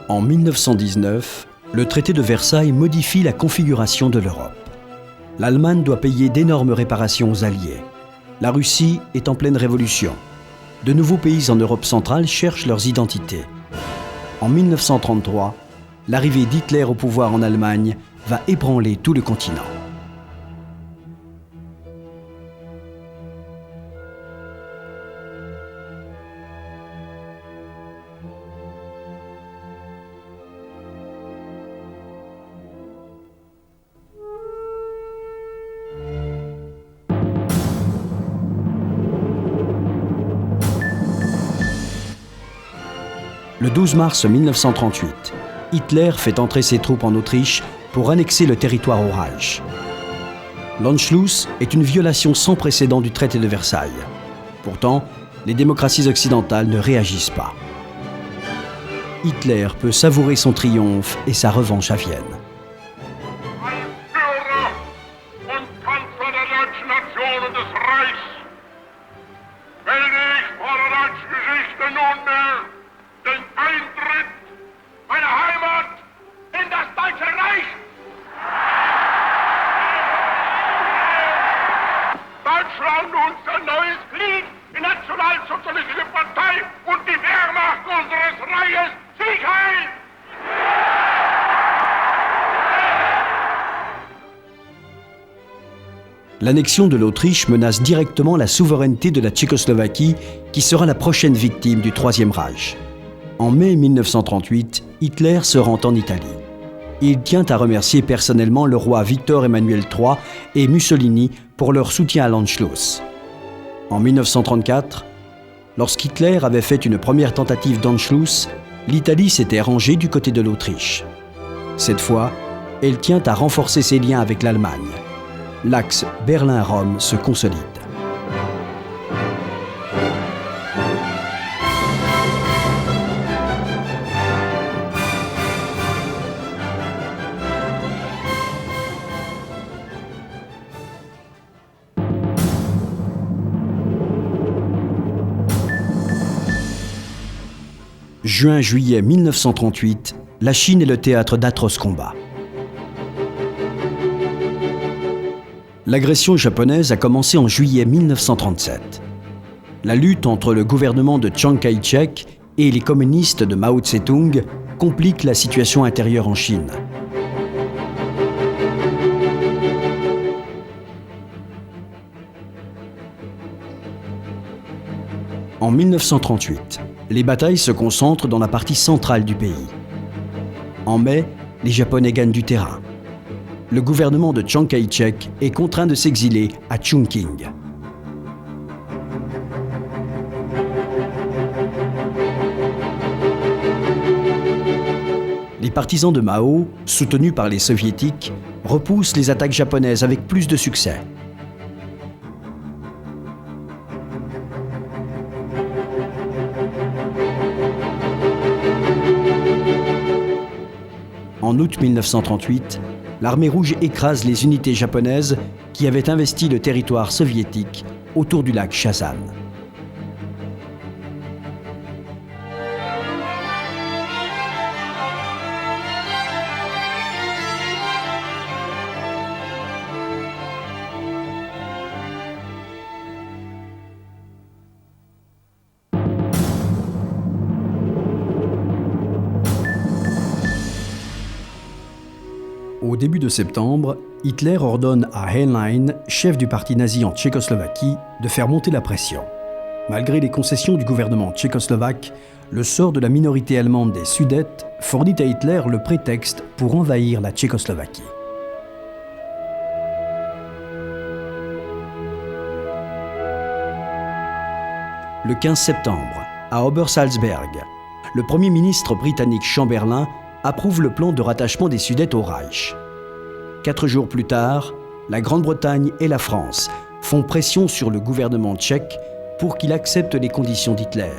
En 1919, le traité de Versailles modifie la configuration de l'Europe. L'Allemagne doit payer d'énormes réparations aux Alliés. La Russie est en pleine révolution. De nouveaux pays en Europe centrale cherchent leurs identités. En 1933, l'arrivée d'Hitler au pouvoir en Allemagne va ébranler tout le continent. Le 12 mars 1938, Hitler fait entrer ses troupes en Autriche pour annexer le territoire au Reich. L'Anschluss est une violation sans précédent du traité de Versailles. Pourtant, les démocraties occidentales ne réagissent pas. Hitler peut savourer son triomphe et sa revanche à Vienne. Deutschland, unser neues Glied, die Nationalsozialistische Partei und die Wehrmacht unseres Reiches, Sieg heil! L'annexion de l'Autriche menace directement la souveraineté de la Tchécoslovaquie, qui sera la prochaine victime du Troisième Reich. En mai 1938, Hitler se rend en Italie. Il tient à remercier personnellement le roi Victor Emmanuel III et Mussolini pour leur soutien à l'Anschluss. En 1934, lorsqu'Hitler avait fait une première tentative d'Anschluss, l'Italie s'était rangée du côté de l'Autriche. Cette fois, elle tient à renforcer ses liens avec l'Allemagne. L'axe Berlin-Rome se consolide. Juin-juillet 1938, la Chine est le théâtre d'atroces combats. L'agression japonaise a commencé en juillet 1937. La lutte entre le gouvernement de Chiang Kai-shek et les communistes de Mao Tse-tung complique la situation intérieure en Chine. En 1938, les batailles se concentrent dans la partie centrale du pays. En mai, les Japonais gagnent du terrain. Le gouvernement de Chiang Kai-shek est contraint de s'exiler à Chongqing. Les partisans de Mao, soutenus par les soviétiques, repoussent les attaques japonaises avec plus de succès. En août 1938, l'armée rouge écrase les unités japonaises qui avaient investi le territoire soviétique autour du lac Chazan. Au début de septembre, Hitler ordonne à Heinlein, chef du parti nazi en Tchécoslovaquie, de faire monter la pression. Malgré les concessions du gouvernement tchécoslovaque, le sort de la minorité allemande des Sudètes fournit à Hitler le prétexte pour envahir la Tchécoslovaquie. Le 15 septembre, à Obersalzberg, le Premier ministre britannique Chamberlain approuve le plan de rattachement des Sudètes au Reich. 4 jours plus tard, la Grande-Bretagne et la France font pression sur le gouvernement tchèque pour qu'il accepte les conditions d'Hitler.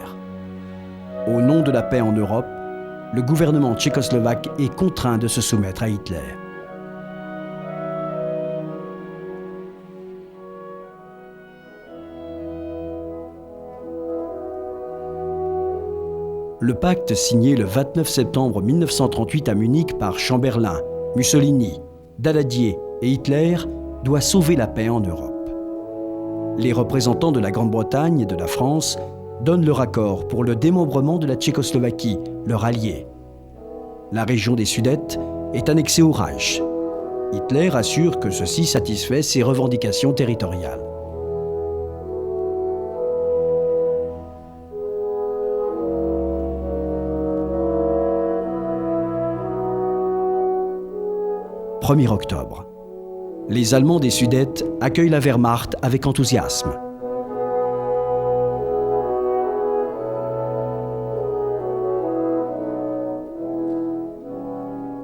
Au nom de la paix en Europe, le gouvernement tchécoslovaque est contraint de se soumettre à Hitler. Le pacte signé le 29 septembre 1938 à Munich par Chamberlain, Mussolini, Daladier et Hitler doit sauver la paix en Europe. Les représentants de la Grande-Bretagne et de la France donnent leur accord pour le démembrement de la Tchécoslovaquie, leur allié. La région des Sudètes est annexée au Reich. Hitler assure que ceci satisfait ses revendications territoriales. « 1er octobre. Les Allemands des Sudètes accueillent la Wehrmacht avec enthousiasme.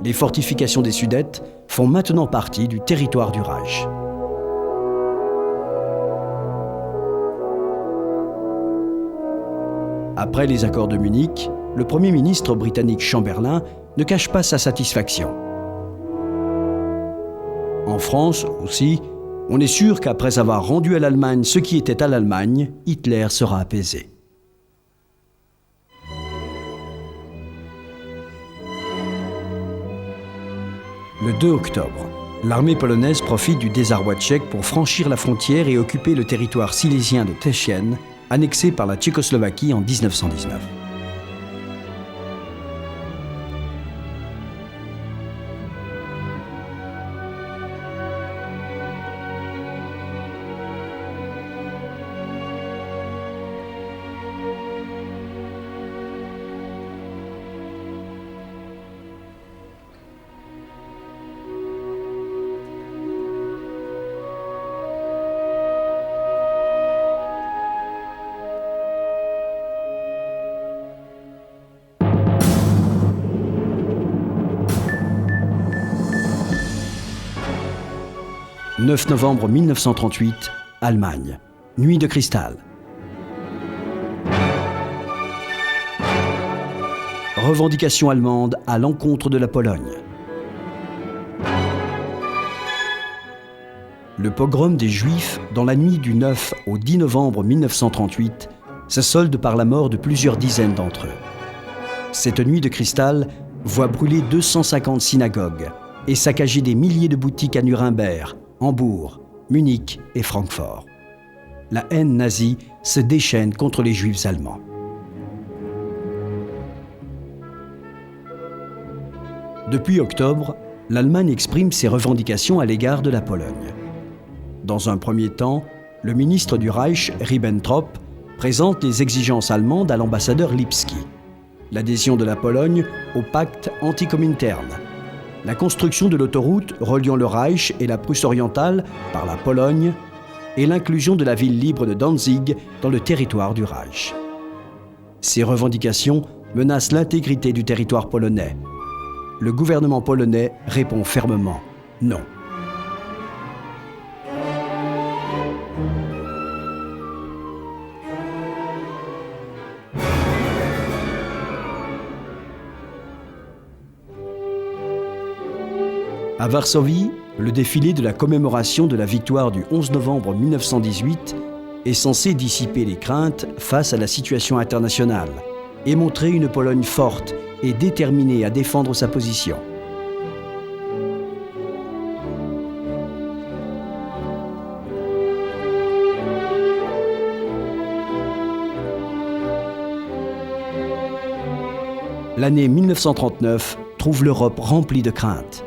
Les fortifications des Sudètes font maintenant partie du territoire du Reich. Après les accords de Munich, le Premier ministre britannique Chamberlain ne cache pas sa satisfaction. En France aussi, on est sûr qu'après avoir rendu à l'Allemagne ce qui était à l'Allemagne, Hitler sera apaisé. Le 2 octobre, l'armée polonaise profite du désarroi tchèque pour franchir la frontière et occuper le territoire silésien de Teschen, annexé par la Tchécoslovaquie en 1919. « 9 novembre 1938, Allemagne. Nuit de cristal. Revendication allemande à l'encontre de la Pologne. Le pogrom des Juifs dans la nuit du 9 au 10 novembre 1938 se solde par la mort de plusieurs dizaines d'entre eux. Cette nuit de cristal voit brûler 250 synagogues et saccager des milliers de boutiques à Nuremberg, Hambourg, Munich et Francfort. La haine nazie se déchaîne contre les Juifs allemands. Depuis octobre, l'Allemagne exprime ses revendications à l'égard de la Pologne. Dans un premier temps, le ministre du Reich, Ribbentrop, présente les exigences allemandes à l'ambassadeur Lipski. L'adhésion de la Pologne au pacte anti-Comintern, la construction de l'autoroute reliant le Reich et la Prusse orientale par la Pologne et l'inclusion de la ville libre de Danzig dans le territoire du Reich. Ces revendications menacent l'intégrité du territoire polonais. Le gouvernement polonais répond fermement « non ». À Varsovie, le défilé de la commémoration de la victoire du 11 novembre 1918 est censé dissiper les craintes face à la situation internationale et montrer une Pologne forte et déterminée à défendre sa position. L'année 1939 trouve l'Europe remplie de craintes.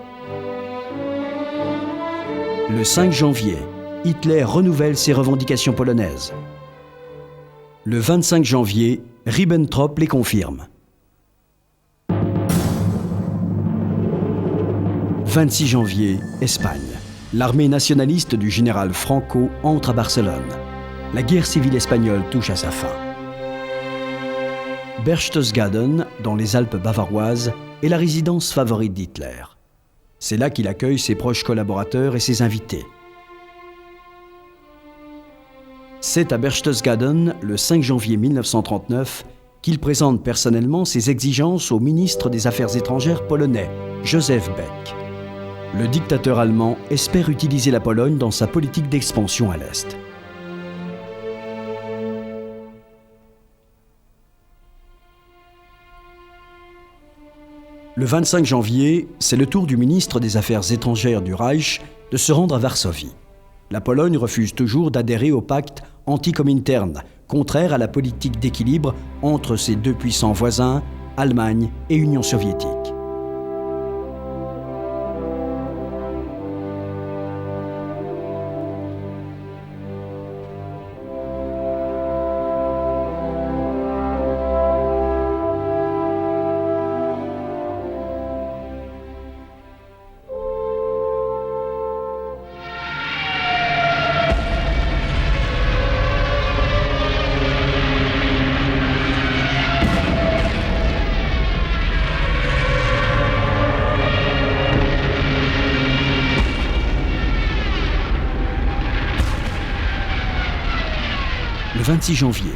Le 5 janvier, Hitler renouvelle ses revendications polonaises. Le 25 janvier, Ribbentrop les confirme. 26 janvier, Espagne. L'armée nationaliste du général Franco entre à Barcelone. La guerre civile espagnole touche à sa fin. Berchtesgaden, dans les Alpes bavaroises, est la résidence favorite d'Hitler. C'est là qu'il accueille ses proches collaborateurs et ses invités. C'est à Berchtesgaden, le 5 janvier 1939, qu'il présente personnellement ses exigences au ministre des Affaires étrangères polonais, Joseph Beck. Le dictateur allemand espère utiliser la Pologne dans sa politique d'expansion à l'Est. Le 25 janvier, c'est le tour du ministre des Affaires étrangères du Reich de se rendre à Varsovie. La Pologne refuse toujours d'adhérer au pacte anti-Comintern, contraire à la politique d'équilibre entre ses deux puissants voisins, Allemagne et Union soviétique. Le 26 janvier,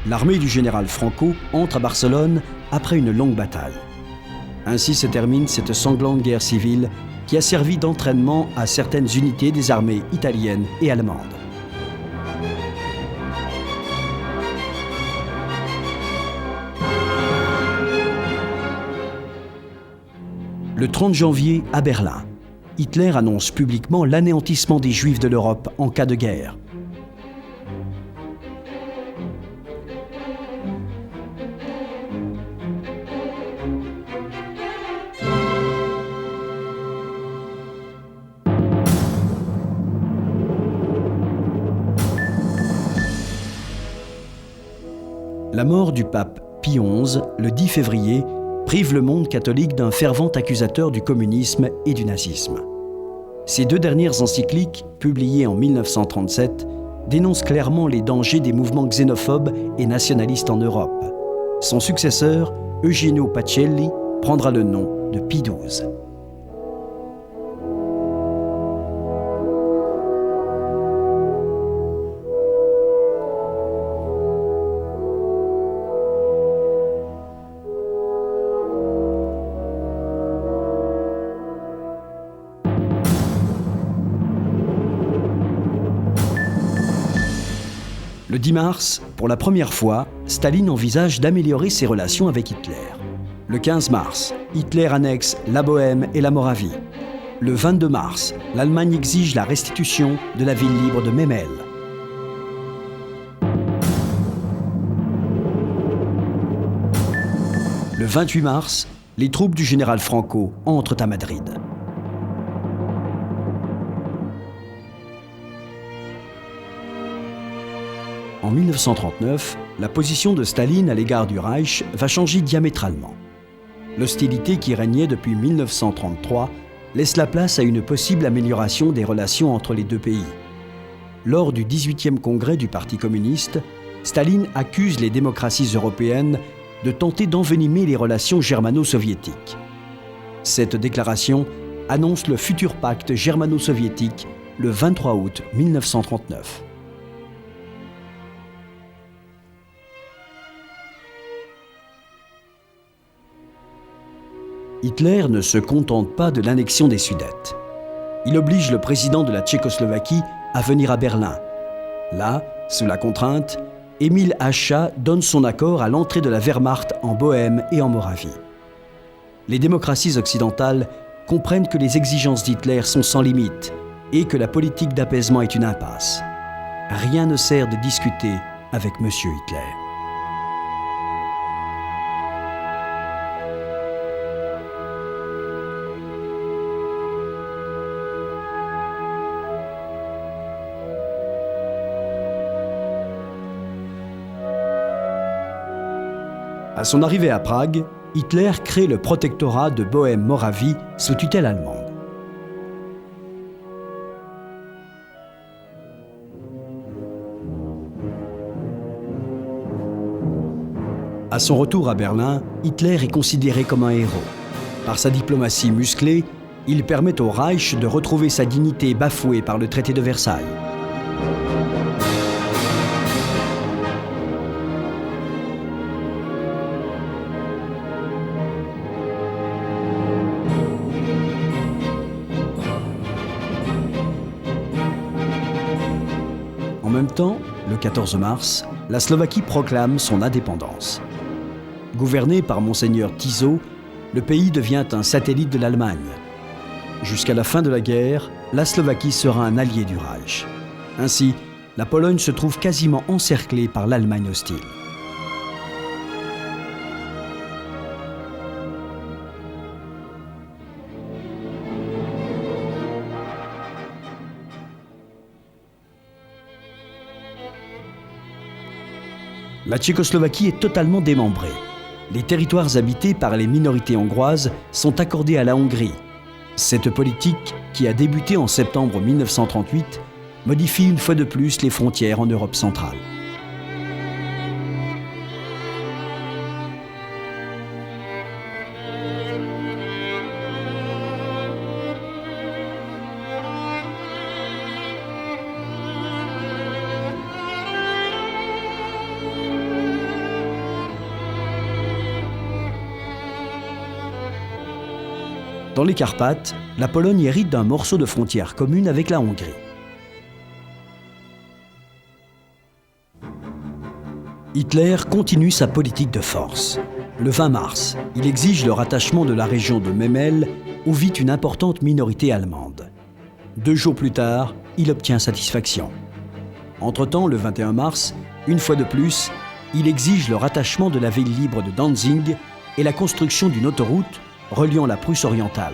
l'armée du général Franco entre à Barcelone après une longue bataille. Ainsi se termine cette sanglante guerre civile qui a servi d'entraînement à certaines unités des armées italiennes et allemandes. Le 30 janvier, à Berlin, Hitler annonce publiquement l'anéantissement des Juifs de l'Europe en cas de guerre. La mort du pape Pie XI, le 10 février, prive le monde catholique d'un fervent accusateur du communisme et du nazisme. Ces deux dernières encycliques, publiées en 1937, dénoncent clairement les dangers des mouvements xénophobes et nationalistes en Europe. Son successeur, Eugenio Pacelli, prendra le nom de Pie XII. Le 10 mars, pour la première fois, Staline envisage d'améliorer ses relations avec Hitler. Le 15 mars, Hitler annexe la Bohême et la Moravie. Le 22 mars, l'Allemagne exige la restitution de la ville libre de Memel. Le 28 mars, les troupes du général Franco entrent à Madrid. En 1939, la position de Staline à l'égard du Reich va changer diamétralement. L'hostilité qui régnait depuis 1933 laisse la place à une possible amélioration des relations entre les deux pays. Lors du 18e congrès du Parti communiste, Staline accuse les démocraties européennes de tenter d'envenimer les relations germano-soviétiques. Cette déclaration annonce le futur pacte germano-soviétique le 23 août 1939. Hitler ne se contente pas de l'annexion des Sudètes. Il oblige le président de la Tchécoslovaquie à venir à Berlin. Là, sous la contrainte, Emil Hácha donne son accord à l'entrée de la Wehrmacht en Bohême et en Moravie. Les démocraties occidentales comprennent que les exigences d'Hitler sont sans limite et que la politique d'apaisement est une impasse. Rien ne sert de discuter avec M. Hitler. À son arrivée à Prague, Hitler crée le protectorat de Bohême-Moravie sous tutelle allemande. À son retour à Berlin, Hitler est considéré comme un héros. Par sa diplomatie musclée, il permet au Reich de retrouver sa dignité bafouée par le traité de Versailles. En même temps, le 14 mars, la Slovaquie proclame son indépendance. Gouverné par Monseigneur Tiso, le pays devient un satellite de l'Allemagne. Jusqu'à la fin de la guerre, la Slovaquie sera un allié du Reich. Ainsi, la Pologne se trouve quasiment encerclée par l'Allemagne hostile. La Tchécoslovaquie est totalement démembrée. Les territoires habités par les minorités hongroises sont accordés à la Hongrie. Cette politique, qui a débuté en septembre 1938, modifie une fois de plus les frontières en Europe centrale. Dans les Carpates, la Pologne hérite d'un morceau de frontière commune avec la Hongrie. Hitler continue sa politique de force. Le 20 mars, il exige le rattachement de la région de Memel, où vit une importante minorité allemande. 2 jours plus tard, il obtient satisfaction. Entre-temps, le 21 mars, une fois de plus, il exige le rattachement de la ville libre de Danzig et la construction d'une autoroute reliant la Prusse orientale.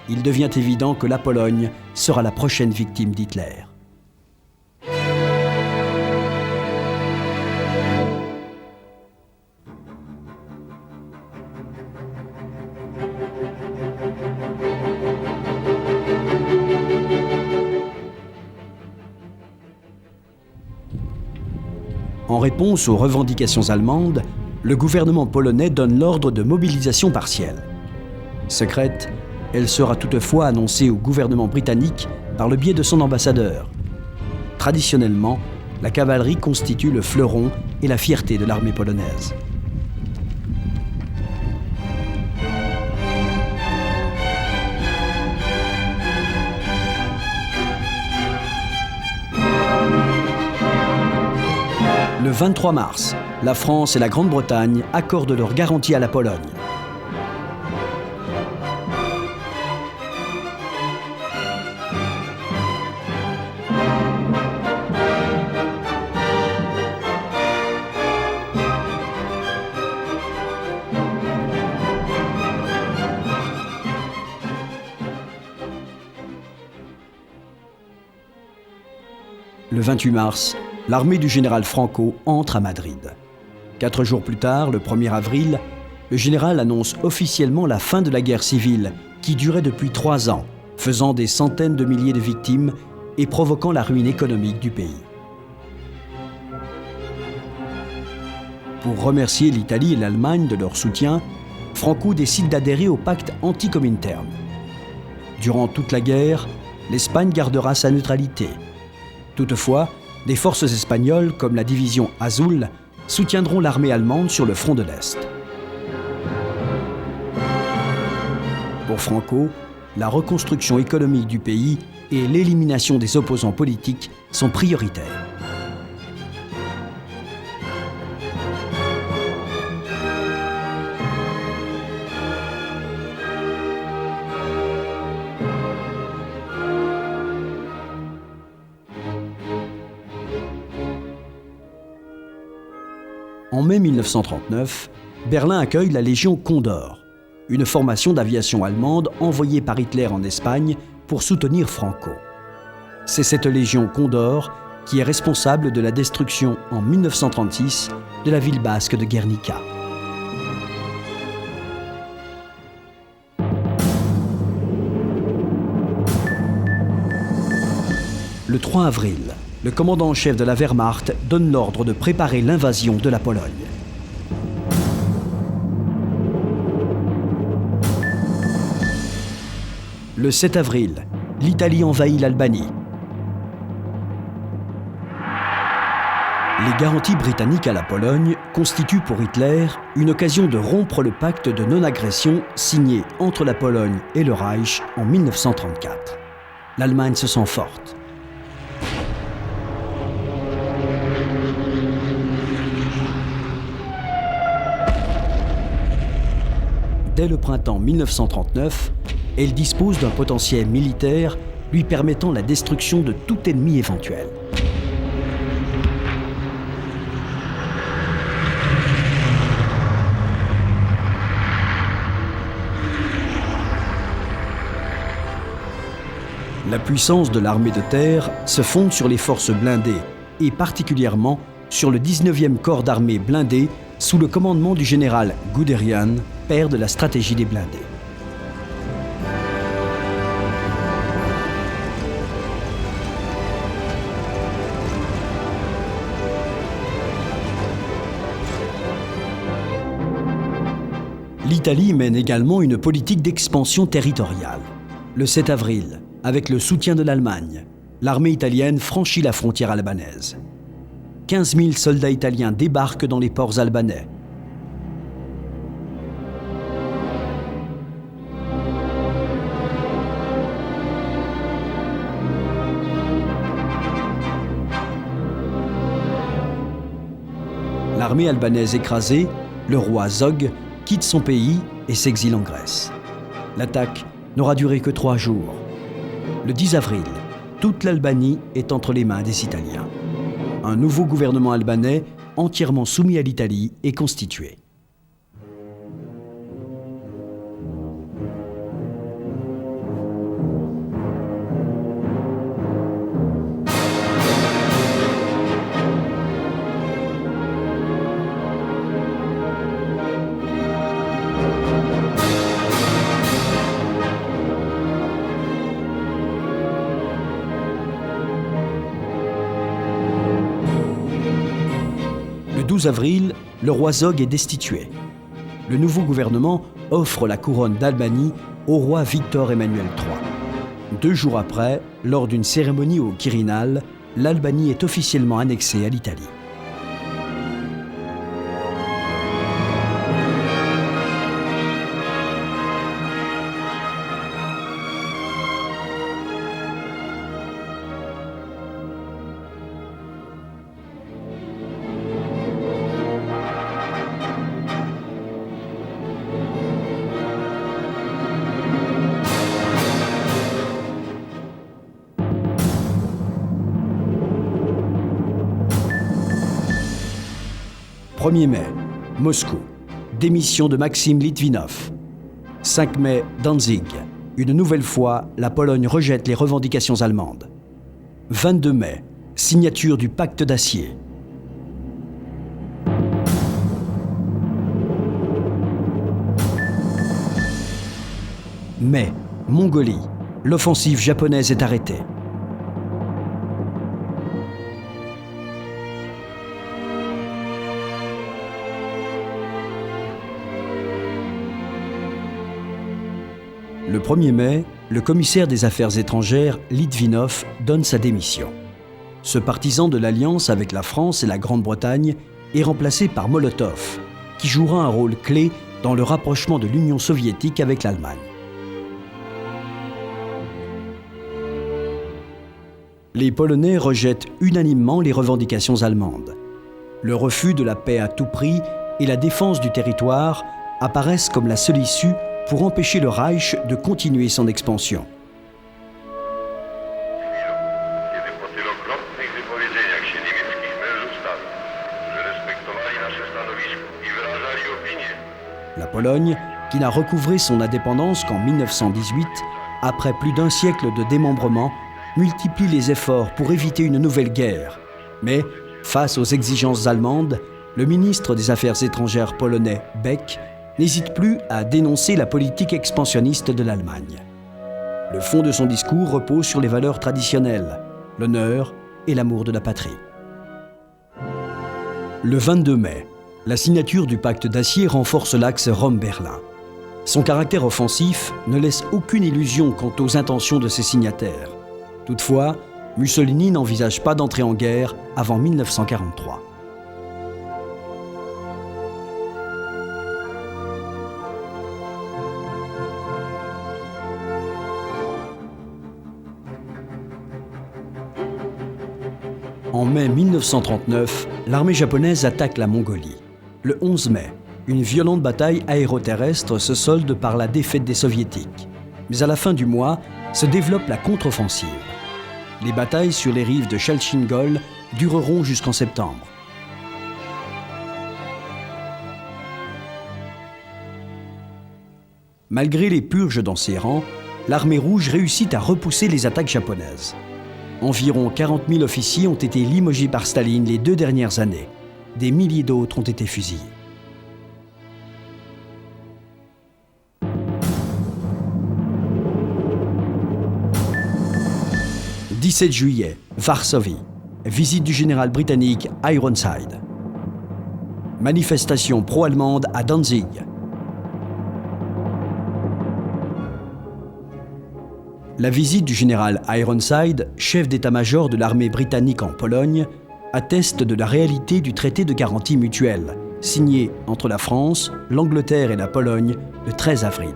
Il devient évident que la Pologne sera la prochaine victime d'Hitler. En réponse aux revendications allemandes, le gouvernement polonais donne l'ordre de mobilisation partielle. Secrète, elle sera toutefois annoncée au gouvernement britannique par le biais de son ambassadeur. Traditionnellement, la cavalerie constitue le fleuron et la fierté de l'armée polonaise. Le 23 mars, la France et la Grande-Bretagne accordent leur garantie à la Pologne. Le 28 mars, l'armée du général Franco entre à Madrid. 4 jours plus tard, le 1er avril, le général annonce officiellement la fin de la guerre civile qui durait depuis 3 ans, faisant des centaines de milliers de victimes et provoquant la ruine économique du pays. Pour remercier l'Italie et l'Allemagne de leur soutien, Franco décide d'adhérer au pacte anti-Comintern. Durant toute la guerre, l'Espagne gardera sa neutralité. Toutefois, des forces espagnoles, comme la division Azul, soutiendront l'armée allemande sur le front de l'Est. Pour Franco, la reconstruction économique du pays et l'élimination des opposants politiques sont prioritaires. En mai 1939, Berlin accueille la Légion Condor, une formation d'aviation allemande envoyée par Hitler en Espagne pour soutenir Franco. C'est cette Légion Condor qui est responsable de la destruction en 1936 de la ville basque de Guernica. Le 3 avril, le commandant en chef de la Wehrmacht donne l'ordre de préparer l'invasion de la Pologne. Le 7 avril, l'Italie envahit l'Albanie. Les garanties britanniques à la Pologne constituent pour Hitler une occasion de rompre le pacte de non-agression signé entre la Pologne et le Reich en 1934. L'Allemagne se sent forte. dès le printemps 1939, elle dispose d'un potentiel militaire lui permettant la destruction de tout ennemi éventuel. La puissance de l'armée de terre se fonde sur les forces blindées et particulièrement sur le 19e corps d'armée blindé sous le commandement du général Guderian, père de la stratégie des blindés. L'Italie mène également une politique d'expansion territoriale. Le 7 avril, avec le soutien de l'Allemagne, l'armée italienne franchit la frontière albanaise. 15 000 soldats italiens débarquent dans les ports albanais. L'armée albanaise écrasée, le roi Zog quitte son pays et s'exile en Grèce. L'attaque n'aura duré que 3 jours. Le 10 avril, toute l'Albanie est entre les mains des Italiens. Un nouveau gouvernement albanais, entièrement soumis à l'Italie, est constitué. Le 12 avril, le roi Zog est destitué. Le nouveau gouvernement offre la couronne d'Albanie au roi Victor Emmanuel III. 2 jours après, lors d'une cérémonie au Quirinal, l'Albanie est officiellement annexée à l'Italie. « 1er mai, Moscou. Démission de Maxime Litvinov. 5 mai, Danzig. Une nouvelle fois, la Pologne rejette les revendications allemandes. 22 mai, signature du pacte d'acier. Mai, Mongolie. L'offensive japonaise est arrêtée. Le 1er mai, le commissaire des Affaires étrangères, Litvinov, donne sa démission. Ce partisan de l'alliance avec la France et la Grande-Bretagne est remplacé par Molotov, qui jouera un rôle clé dans le rapprochement de l'Union soviétique avec l'Allemagne. Les Polonais rejettent unanimement les revendications allemandes. Le refus de la paix à tout prix et la défense du territoire apparaissent comme la seule issue pour empêcher le Reich de continuer son expansion. La Pologne, qui n'a recouvré son indépendance qu'en 1918, après plus d'1 siècle de démembrement, multiplie les efforts pour éviter une nouvelle guerre. Mais, face aux exigences allemandes, le ministre des Affaires étrangères polonais, Beck, n'hésite plus à dénoncer la politique expansionniste de l'Allemagne. Le fond de son discours repose sur les valeurs traditionnelles, l'honneur et l'amour de la patrie. Le 22 mai, la signature du pacte d'acier renforce l'axe Rome-Berlin. Son caractère offensif ne laisse aucune illusion quant aux intentions de ses signataires. Toutefois, Mussolini n'envisage pas d'entrer en guerre avant 1943. En mai 1939, l'armée japonaise attaque la Mongolie. Le 11 mai, Une violente bataille aéroterrestre se solde par la défaite des Soviétiques. Mais à la fin du mois, se développe la contre-offensive. Les batailles sur les rives de Chalchingol dureront jusqu'en septembre. Malgré les purges dans ses rangs, l'armée rouge réussit à repousser les attaques japonaises. Environ 40 000 officiers ont été limogés par Staline les 2 dernières années. Des milliers d'autres ont été fusillés. 17 juillet, Varsovie. Visite du général britannique Ironside. Manifestation pro-allemande à Danzig. La visite du général Ironside, chef d'état-major de l'armée britannique en Pologne, atteste de la réalité du traité de garantie mutuelle, signé entre la France, l'Angleterre et la Pologne le 13 avril.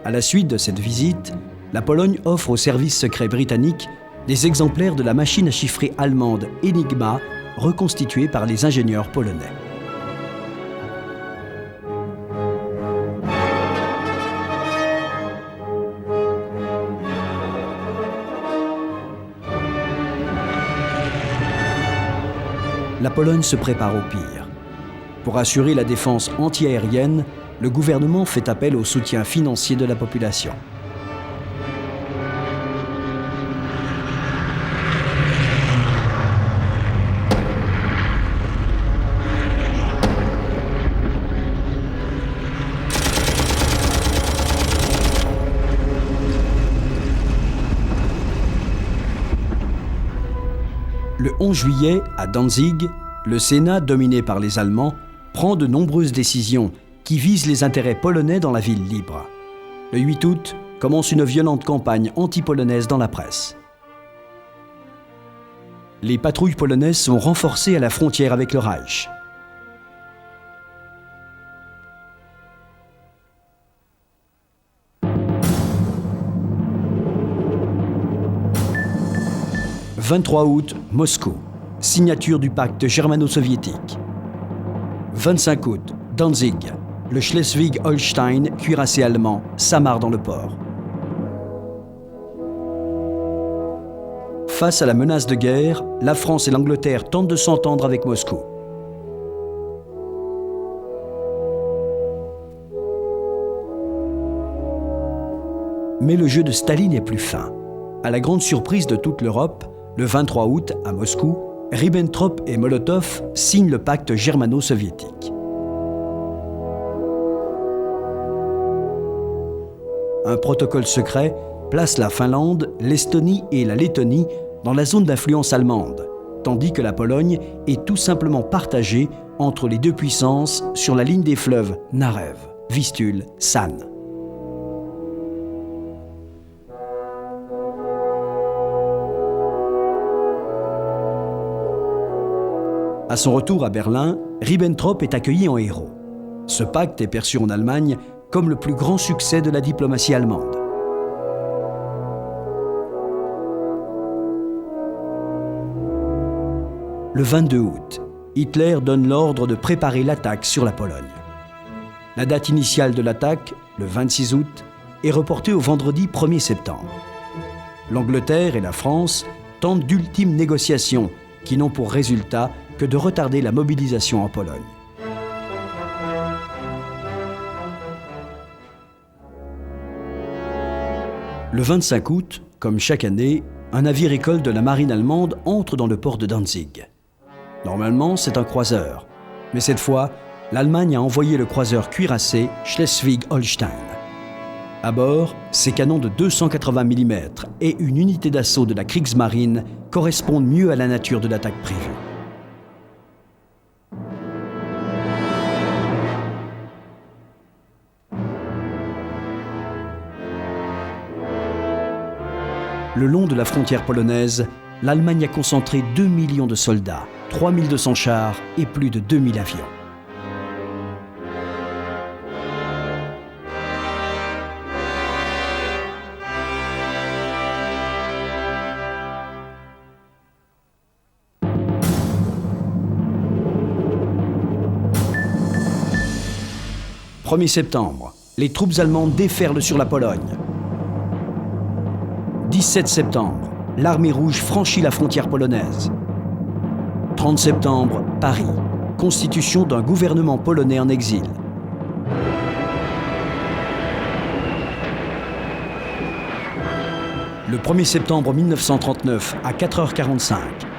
À la suite de cette visite, la Pologne offre aux services secrets britanniques des exemplaires de la machine à chiffrer allemande Enigma reconstituée par les ingénieurs polonais. La Pologne se prépare au pire. Pour assurer la défense antiaérienne, le gouvernement fait appel au soutien financier de la population. Le 11 juillet, à Danzig, le Sénat, dominé par les Allemands, prend de nombreuses décisions qui visent les intérêts polonais dans la ville libre. Le 8 août, commence une violente campagne anti-polonaise dans la presse. Les patrouilles polonaises sont renforcées à la frontière avec le Reich. « 23 août, Moscou. Signature du pacte germano-soviétique. 25 août, Danzig. Le Schleswig-Holstein, cuirassé allemand, s'amarre dans le port. Face à la menace de guerre, la France et l'Angleterre tentent de s'entendre avec Moscou. Mais le jeu de Staline est plus fin. À la grande surprise de toute l'Europe, le 23 août, à Moscou, Ribbentrop et Molotov signent le pacte germano-soviétique. Un protocole secret place la Finlande, l'Estonie et la Lettonie dans la zone d'influence allemande, tandis que la Pologne est tout simplement partagée entre les deux puissances sur la ligne des fleuves Narew, Vistule, San. À son retour à Berlin, Ribbentrop est accueilli en héros. Ce pacte est perçu en Allemagne comme le plus grand succès de la diplomatie allemande. Le 22 août, Hitler donne l'ordre de préparer l'attaque sur la Pologne. La date initiale de l'attaque, le 26 août, est reportée au vendredi 1er septembre. L'Angleterre et la France tentent d'ultimes négociations qui n'ont pour résultat que de retarder la mobilisation en Pologne. Le 25 août, comme chaque année, un navire-école de la marine allemande entre dans le port de Danzig. Normalement, c'est un croiseur, mais cette fois, l'Allemagne a envoyé le croiseur cuirassé Schleswig-Holstein. À bord, ses canons de 280 mm et une unité d'assaut de la Kriegsmarine correspondent mieux à la nature de l'attaque prévue. Le long de la frontière polonaise, l'Allemagne a concentré 2 millions de soldats, 3200 chars et plus de 2000 avions. 1er septembre, les troupes allemandes déferlent sur la Pologne. 17 septembre, l'armée rouge franchit la frontière polonaise. 30 septembre, Paris. Constitution d'un gouvernement polonais en exil. Le 1er septembre 1939, à 4h45,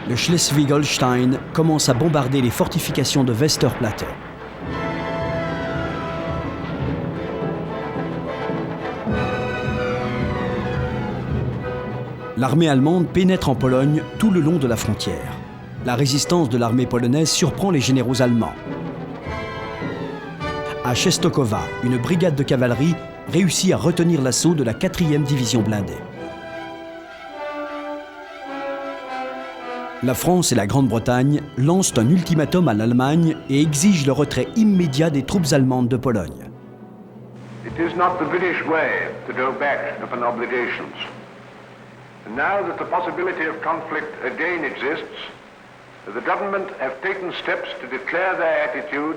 le Schleswig-Holstein commence à bombarder les fortifications de Westerplatte. L'armée allemande pénètre en Pologne tout le long de la frontière. La résistance de l'armée polonaise surprend les généraux allemands. À Czestochowa, une brigade de cavalerie réussit à retenir l'assaut de la 4e division blindée. La France et la Grande-Bretagne lancent un ultimatum à l'Allemagne et exigent le retrait immédiat des troupes allemandes de Pologne. It is not the British way to go back upon obligations. And now that the possibility of conflict again exists, the government have taken steps to declare their attitude,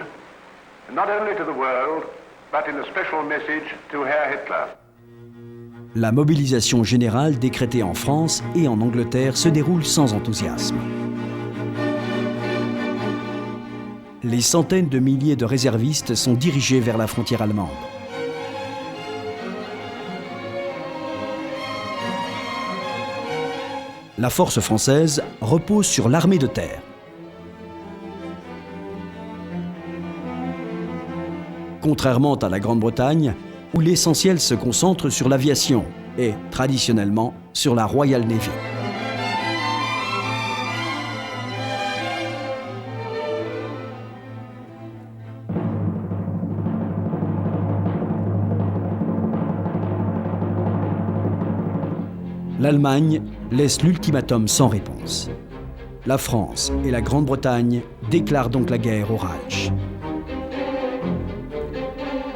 not only to the world, but in a special message to Herr Hitler. La mobilisation générale décrétée en France et en Angleterre se déroule sans enthousiasme. Les centaines de milliers de réservistes sont dirigés vers la frontière allemande. La force française repose sur l'armée de terre. Contrairement à la Grande-Bretagne, où l'essentiel se concentre sur l'aviation et, traditionnellement, sur la Royal Navy. L'Allemagne laisse l'ultimatum sans réponse. La France et la Grande-Bretagne déclarent donc la guerre au Reich.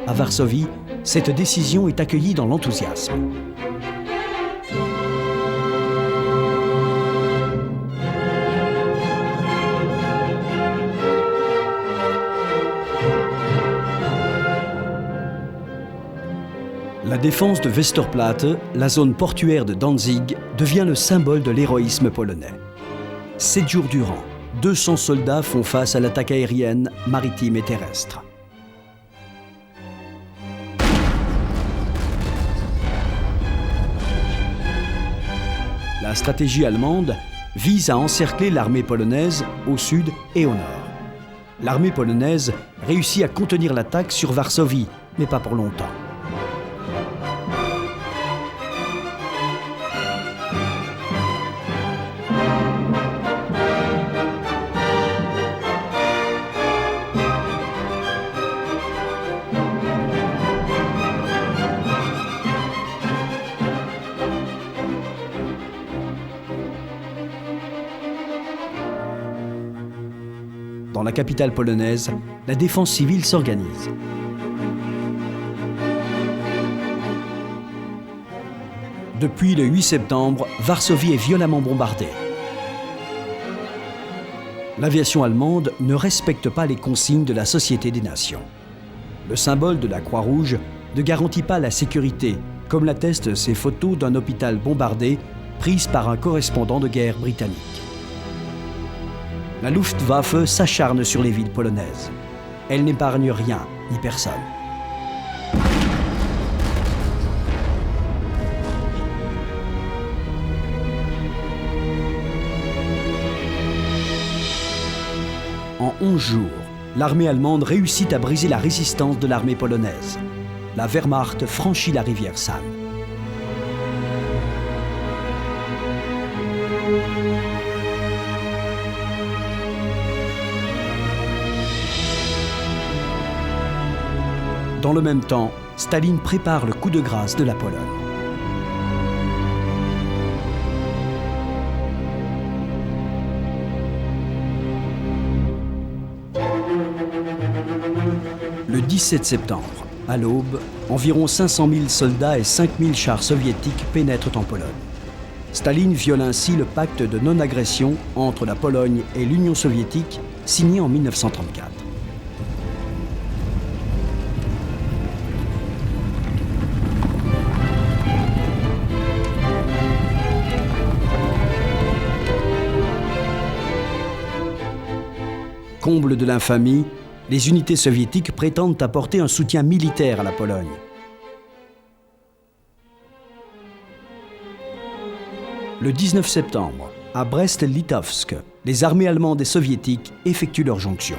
À Varsovie, cette décision est accueillie dans l'enthousiasme. La défense de Westerplatte, la zone portuaire de Danzig, devient le symbole de l'héroïsme polonais. 7 jours durant, 200 soldats font face à l'attaque aérienne, maritime et terrestre. La stratégie allemande vise à encercler l'armée polonaise au sud et au nord. L'armée polonaise réussit à contenir l'attaque sur Varsovie, mais pas pour longtemps. Dans la capitale polonaise, la défense civile s'organise. Depuis le 8 septembre, Varsovie est violemment bombardée. L'aviation allemande ne respecte pas les consignes de la Société des Nations. Le symbole de la Croix-Rouge ne garantit pas la sécurité, comme l'attestent ces photos d'un hôpital bombardé prises par un correspondant de guerre britannique. La Luftwaffe s'acharne sur les villes polonaises. Elle n'épargne rien ni personne. En 11 jours, l'armée allemande réussit à briser la résistance de l'armée polonaise. La Wehrmacht franchit la rivière San. Dans le même temps, Staline prépare le coup de grâce de la Pologne. Le 17 septembre, à l'aube, environ 500 000 soldats et 5 000 chars soviétiques pénètrent en Pologne. Staline viole ainsi le pacte de non-agression entre la Pologne et l'Union soviétique, signé en 1934. Comble de l'infamie, les unités soviétiques prétendent apporter un soutien militaire à la Pologne. Le 19 septembre, à Brest-Litovsk, les armées allemandes et soviétiques effectuent leur jonction.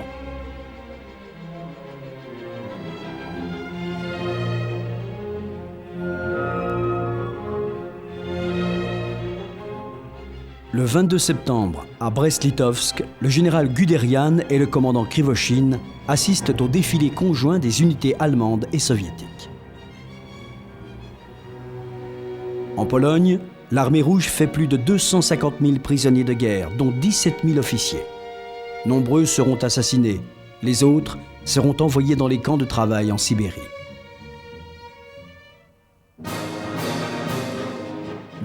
Le 22 septembre, à Brest-Litovsk, le général Guderian et le commandant Krivoshin assistent au défilé conjoint des unités allemandes et soviétiques. En Pologne, l'armée rouge fait plus de 250 000 prisonniers de guerre, dont 17 000 officiers. Nombreux seront assassinés, les autres seront envoyés dans les camps de travail en Sibérie.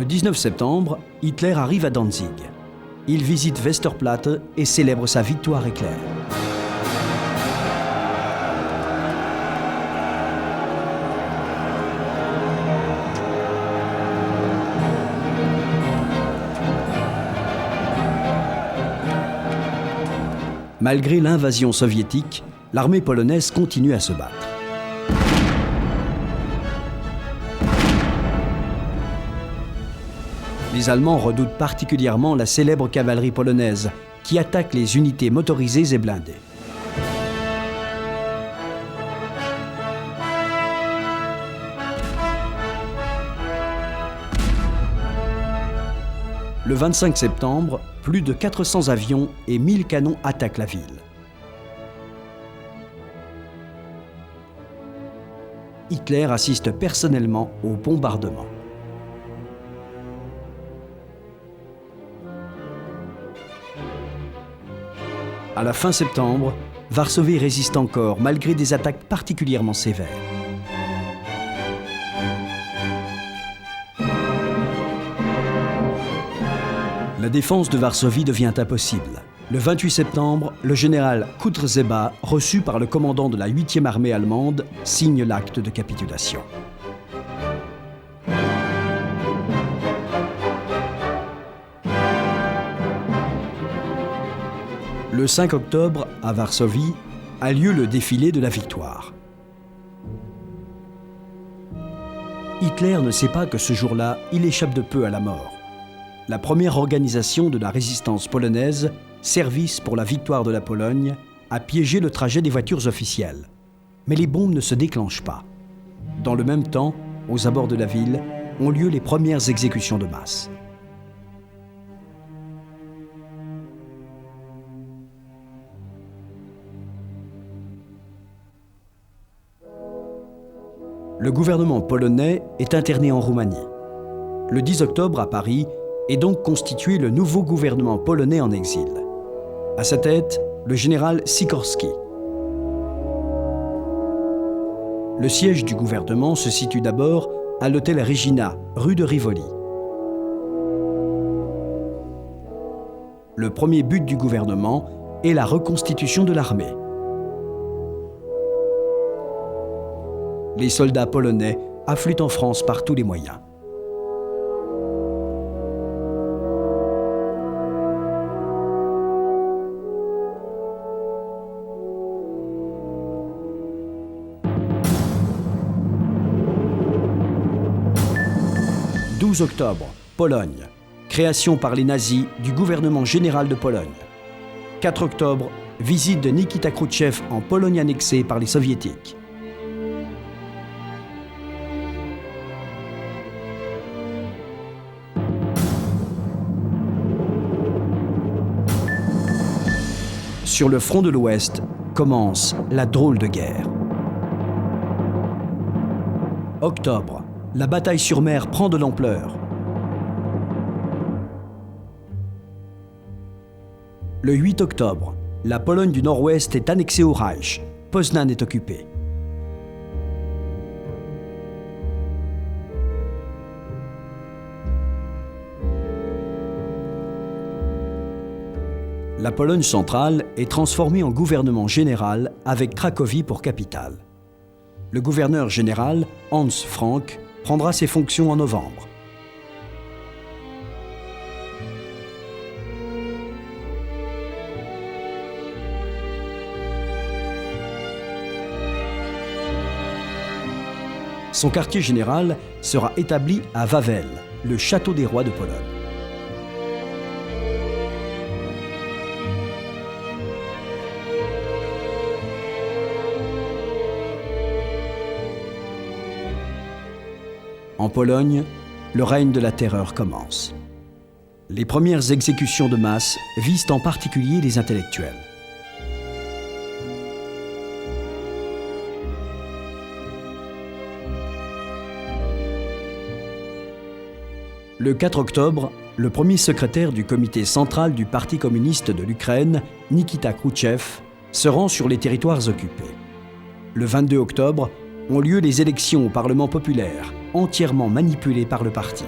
Le 19 septembre, Hitler arrive à Danzig. Il visite Westerplatte et célèbre sa victoire éclair. Malgré l'invasion soviétique, l'armée polonaise continue à se battre. Les Allemands redoutent particulièrement la célèbre cavalerie polonaise qui attaque les unités motorisées et blindées. Le 25 septembre, plus de 400 avions et 1000 canons attaquent la ville. Hitler assiste personnellement au bombardement. À la fin septembre, Varsovie résiste encore malgré des attaques particulièrement sévères. La défense de Varsovie devient impossible. Le 28 septembre, le général Kutrzeba, reçu par le commandant de la 8e armée allemande, signe l'acte de capitulation. Le 5 octobre, à Varsovie, a lieu le défilé de la victoire. Hitler ne sait pas que ce jour-là, il échappe de peu à la mort. La première organisation de la résistance polonaise, Service pour la victoire de la Pologne, a piégé le trajet des voitures officielles. Mais les bombes ne se déclenchent pas. Dans le même temps, aux abords de la ville, ont lieu les premières exécutions de masse. Le gouvernement polonais est interné en Roumanie. Le 10 octobre, à Paris, est donc constitué le nouveau gouvernement polonais en exil. À sa tête, le général Sikorski. Le siège du gouvernement se situe d'abord à l'hôtel Regina, rue de Rivoli. Le premier but du gouvernement est la reconstitution de l'armée. Les soldats polonais affluent en France par tous les moyens. « 12 octobre, Pologne. Création par les nazis du gouvernement général de Pologne. 4 octobre, visite de Nikita Khrouchtchev en Pologne annexée par les soviétiques. Sur le front de l'Ouest commence la drôle de guerre. Octobre, la bataille sur mer prend de l'ampleur. Le 8 octobre, la Pologne du Nord-Ouest est annexée au Reich. Poznan est occupée. La Pologne centrale est transformée en gouvernement général avec Cracovie pour capitale. Le gouverneur général, Hans Frank, prendra ses fonctions en novembre. Son quartier général sera établi à Wawel, le château des rois de Pologne. En Pologne, le règne de la terreur commence. Les premières exécutions de masse visent en particulier les intellectuels. Le 4 octobre, le premier secrétaire du comité central du Parti communiste de l'Ukraine, Nikita Khrouchtchev, se rend sur les territoires occupés. Le 22 octobre, ont lieu les élections au Parlement populaire, entièrement manipulées par le parti.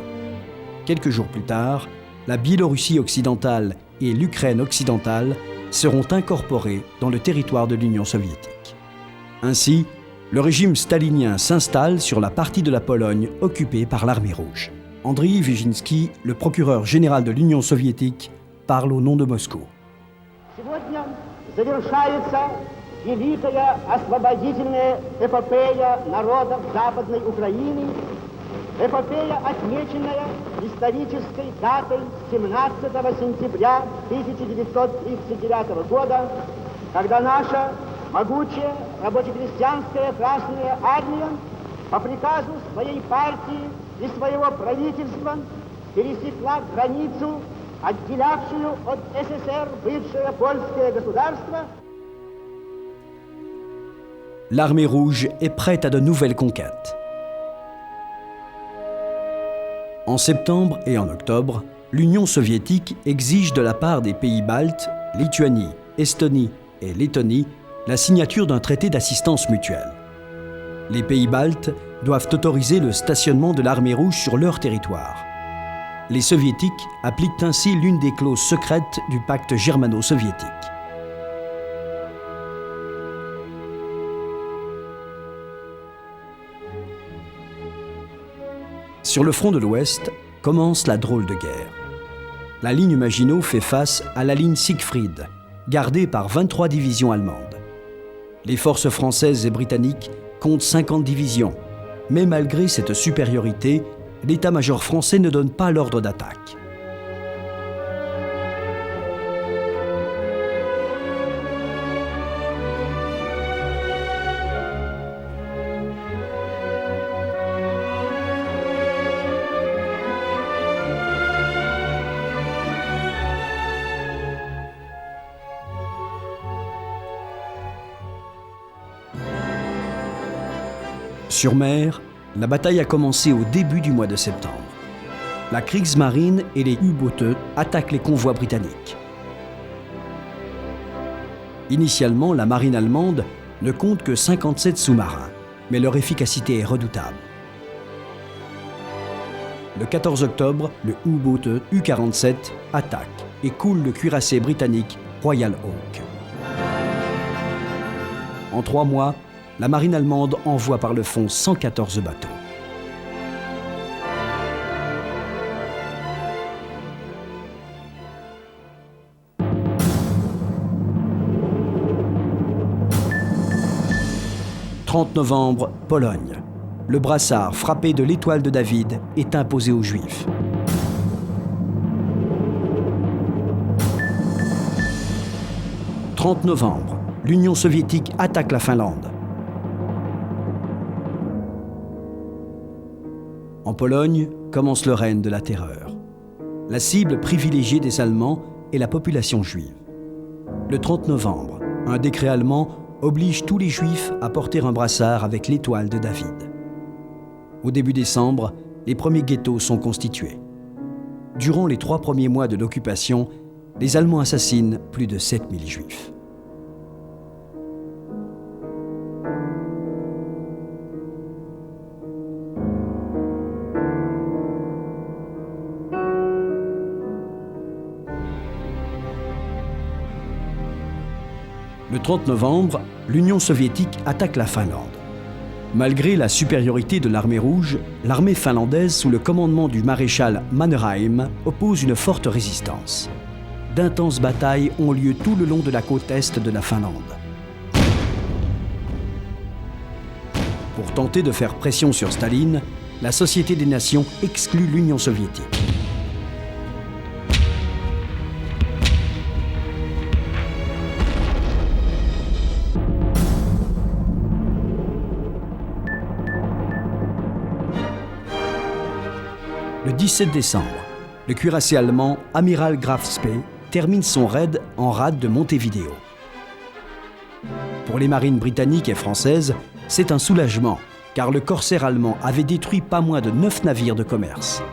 Quelques jours plus tard, la Biélorussie occidentale et l'Ukraine occidentale seront incorporées dans le territoire de l'Union soviétique. Ainsi, le régime stalinien s'installe sur la partie de la Pologne occupée par l'Armée rouge. Andriy Wyszynski, le procureur général de l'Union soviétique, parle au nom de Moscou. Сегодня завершается великая освободительная эпопея народов Западной Украины, эпопея, отмеченная исторической датой 17 сентября 1939 года, когда наша могучая рабоче-крестьянская Красная Армия по приказу своей партии и своего правительства пересекла границу, отделявшую от СССР бывшее польское государство. L'armée rouge est prête à de nouvelles conquêtes. En septembre et en octobre, l'Union soviétique exige de la part des pays baltes, Lituanie, Estonie et Lettonie, la signature d'un traité d'assistance mutuelle. Les pays baltes doivent autoriser le stationnement de l'armée rouge sur leur territoire. Les soviétiques appliquent ainsi l'une des clauses secrètes du pacte germano-soviétique. Sur le front de l'Ouest commence la drôle de guerre. La ligne Maginot fait face à la ligne Siegfried, gardée par 23 divisions allemandes. Les forces françaises et britanniques comptent 50 divisions, mais malgré cette supériorité, l'état-major français ne donne pas l'ordre d'attaque. Sur mer, la bataille a commencé au début du mois de septembre. La Kriegsmarine et les U-Boote attaquent les convois britanniques. Initialement, la marine allemande ne compte que 57 sous-marins, mais leur efficacité est redoutable. Le 14 octobre, le U-Boot U-47 attaque et coule le cuirassé britannique Royal Oak. En 3 mois, la marine allemande envoie par le fond 114 bateaux. « 30 novembre, Pologne. Le brassard frappé de l'étoile de David est imposé aux Juifs. « 30 novembre, l'Union soviétique attaque la Finlande. En Pologne commence le règne de la terreur. La cible privilégiée des Allemands est la population juive. Le 30 novembre, un décret allemand oblige tous les Juifs à porter un brassard avec l'étoile de David. Au début décembre, les premiers ghettos sont constitués. Durant les 3 premiers mois de l'occupation, les Allemands assassinent plus de 7000 Juifs. Le 30 novembre, l'Union soviétique attaque la Finlande. Malgré la supériorité de l'armée rouge, l'armée finlandaise sous le commandement du maréchal Mannerheim oppose une forte résistance. D'intenses batailles ont lieu tout le long de la côte est de la Finlande. Pour tenter de faire pression sur Staline, la Société des Nations exclut l'Union soviétique. Le 17 décembre, le cuirassé allemand Amiral Graf Spee termine son raid en rade de Montevideo. Pour les marines britanniques et françaises, c'est un soulagement, car le corsaire allemand avait détruit pas moins de 9 navires de commerce.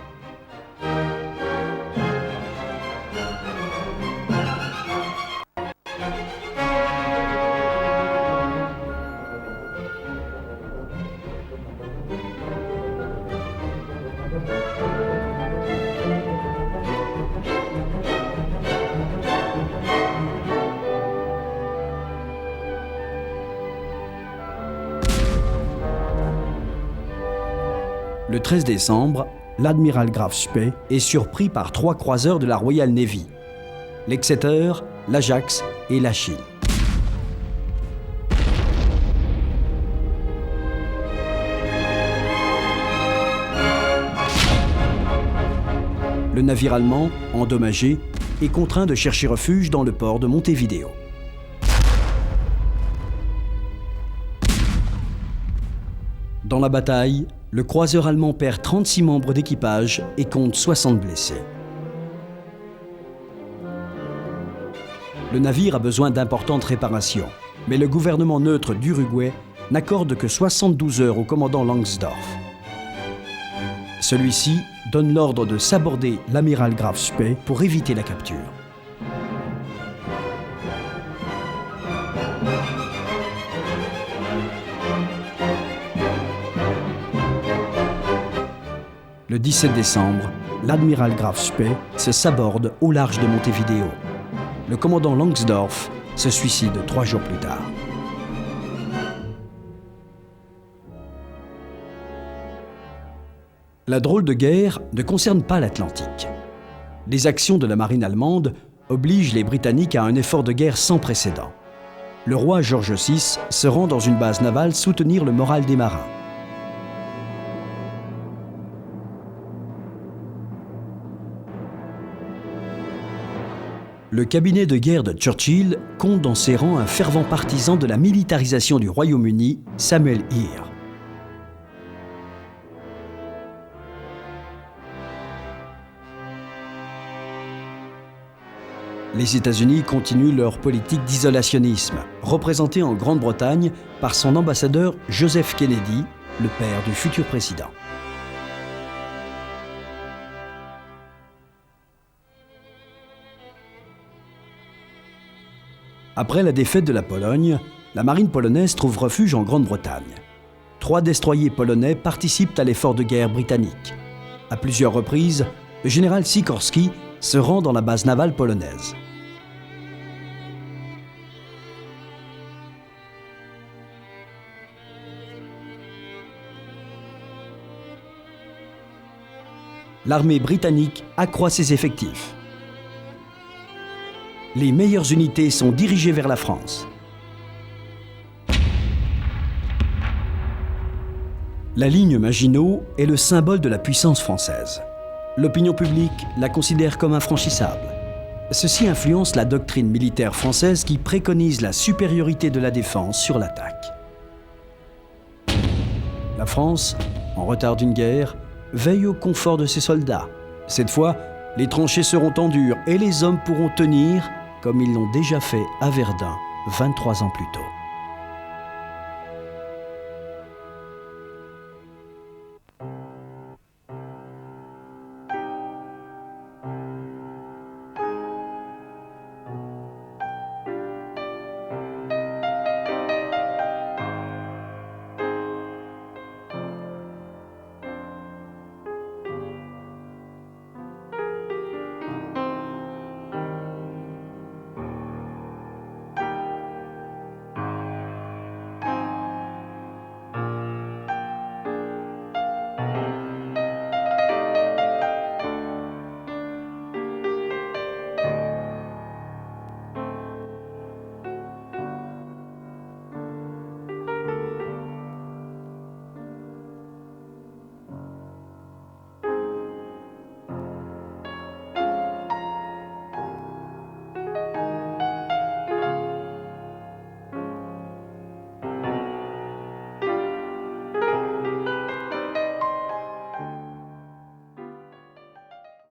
Le 13 décembre, l'admiral Graf Spee est surpris par 3 croiseurs de la Royal Navy, l'Exeter, l'Ajax et l'Achille. Le navire allemand, endommagé, est contraint de chercher refuge dans le port de Montevideo. Dans la bataille, le croiseur allemand perd 36 membres d'équipage et compte 60 blessés. Le navire a besoin d'importantes réparations, mais le gouvernement neutre d'Uruguay n'accorde que 72 heures au commandant Langsdorff. Celui-ci donne l'ordre de saborder l'amiral Graf Spee pour éviter la capture. Le 17 décembre, l'admiral Graf Spee se saborde au large de Montevideo. Le commandant Langsdorff se suicide 3 jours plus tard. La drôle de guerre ne concerne pas l'Atlantique. Les actions de la marine allemande obligent les Britanniques à un effort de guerre sans précédent. Le roi George VI se rend dans une base navale soutenir le moral des marins. Le cabinet de guerre de Churchill compte dans ses rangs un fervent partisan de la militarisation du Royaume-Uni, Samuel Heer. Les États-Unis continuent leur politique d'isolationnisme, représentée en Grande-Bretagne par son ambassadeur Joseph Kennedy, le père du futur président. Après la défaite de la Pologne, la marine polonaise trouve refuge en Grande-Bretagne. 3 destroyers polonais participent à l'effort de guerre britannique. À plusieurs reprises, le général Sikorski se rend dans la base navale polonaise. L'armée britannique accroît ses effectifs. Les meilleures unités sont dirigées vers la France. La ligne Maginot est le symbole de la puissance française. L'opinion publique la considère comme infranchissable. Ceci influence la doctrine militaire française qui préconise la supériorité de la défense sur l'attaque. La France, en retard d'une guerre, veille au confort de ses soldats. Cette fois, les tranchées seront en dur et les hommes pourront tenir comme ils l'ont déjà fait à Verdun 23 ans plus tôt.